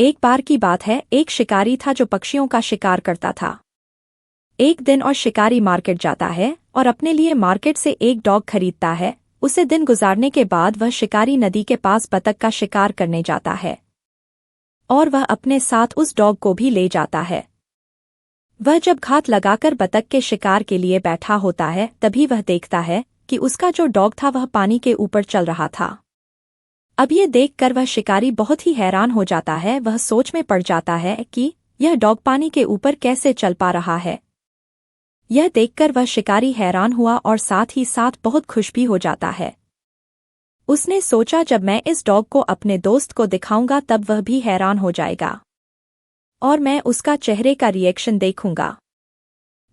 एक बार की बात है, एक शिकारी था जो पक्षियों का शिकार करता था। एक दिन और शिकारी मार्केट जाता है और अपने लिए मार्केट से एक डॉग खरीदता है। उसे दिन गुजारने के बाद वह शिकारी नदी के पास बतख का शिकार करने जाता है और वह अपने साथ उस डॉग को भी ले जाता है। वह जब घात लगाकर बतख के शिकार के लिए बैठा होता है तभी वह देखता है कि उसका जो डॉग था वह पानी के ऊपर चल रहा था। अब ये देखकर वह शिकारी बहुत ही हैरान हो जाता है। वह सोच में पड़ जाता है कि यह डॉग पानी के ऊपर कैसे चल पा रहा है। यह देखकर वह शिकारी हैरान हुआ और साथ ही साथ बहुत खुश भी हो जाता है। उसने सोचा जब मैं इस डॉग को अपने दोस्त को दिखाऊंगा तब वह भी हैरान हो जाएगा और मैं उसका चेहरे का रिएक्शन देखूंगा।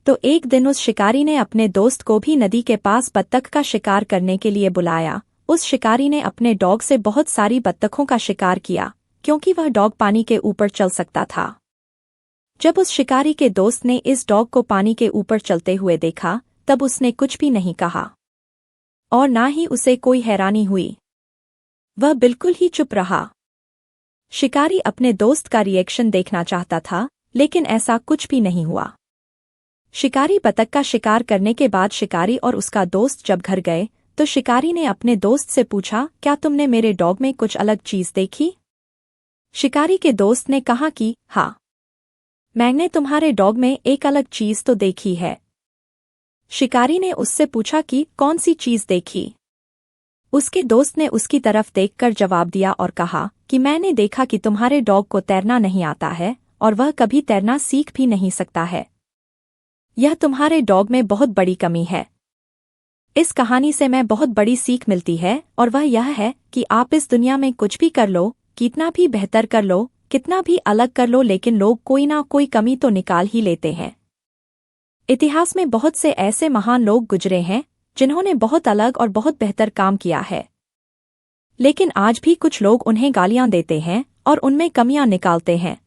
तो एक दिन उस शिकारी ने अपने दोस्त को भी नदी के पास बत्तख का शिकार करने के लिए बुलाया। उस शिकारी ने अपने डॉग से बहुत सारी बत्तखों का शिकार किया क्योंकि वह डॉग पानी के ऊपर चल सकता था। जब उस शिकारी के दोस्त ने इस डॉग को पानी के ऊपर चलते हुए देखा तब उसने कुछ भी नहीं कहा और ना ही उसे कोई हैरानी हुई। वह बिल्कुल ही चुप रहा। शिकारी अपने दोस्त का रिएक्शन देखना चाहता था लेकिन ऐसा कुछ भी नहीं हुआ। शिकारी बतख का शिकार करने के बाद शिकारी और उसका दोस्त जब घर गए तो शिकारी ने अपने दोस्त से पूछा, क्या तुमने मेरे डॉग में कुछ अलग चीज देखी? शिकारी के दोस्त ने कहा कि हाँ, मैंने तुम्हारे डॉग में एक अलग चीज तो देखी है। शिकारी ने उससे पूछा कि कौन सी चीज देखी? उसके दोस्त ने उसकी तरफ देखकर जवाब दिया और कहा कि मैंने देखा कि तुम्हारे डॉग को तैरना नहीं आता है और वह कभी तैरना सीख भी नहीं सकता है। यह तुम्हारे डॉग में बहुत बड़ी कमी है। इस कहानी से मैं बहुत बड़ी सीख मिलती है और वह यह है कि आप इस दुनिया में कुछ भी कर लो, कितना भी बेहतर कर लो, कितना भी अलग कर लो, लेकिन लोग कोई ना कोई कमी तो निकाल ही लेते हैं। इतिहास में बहुत से ऐसे महान लोग गुजरे हैं जिन्होंने बहुत अलग और बहुत बेहतर काम किया है, लेकिन आज भी कुछ लोग उन्हें गालियां देते हैं और उनमें कमियां निकालते हैं।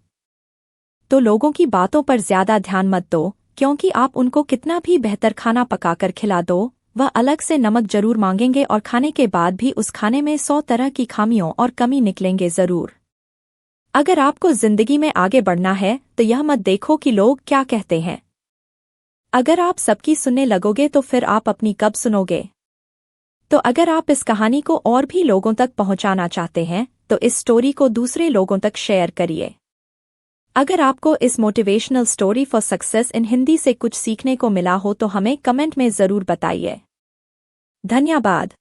तो लोगों की बातों पर ज्यादा ध्यान मत दो, क्योंकि आप उनको कितना भी बेहतर खाना पकाकर खिला दो, वह अलग से नमक जरूर मांगेंगे और खाने के बाद भी उस खाने में 100 तरह की खामियों और कमी निकलेंगे जरूर। अगर आपको जिंदगी में आगे बढ़ना है तो यह मत देखो कि लोग क्या कहते हैं। अगर आप सबकी सुनने लगोगे तो फिर आप अपनी कब सुनोगे? तो अगर आप इस कहानी को और भी लोगों तक पहुंचाना चाहते हैं तो इस स्टोरी को दूसरे लोगों तक शेयर करिए। अगर आपको इस motivational story for success in Hindi से कुछ सीखने को मिला हो तो हमें कमेंट में जरूर बताइए। धन्यवाद।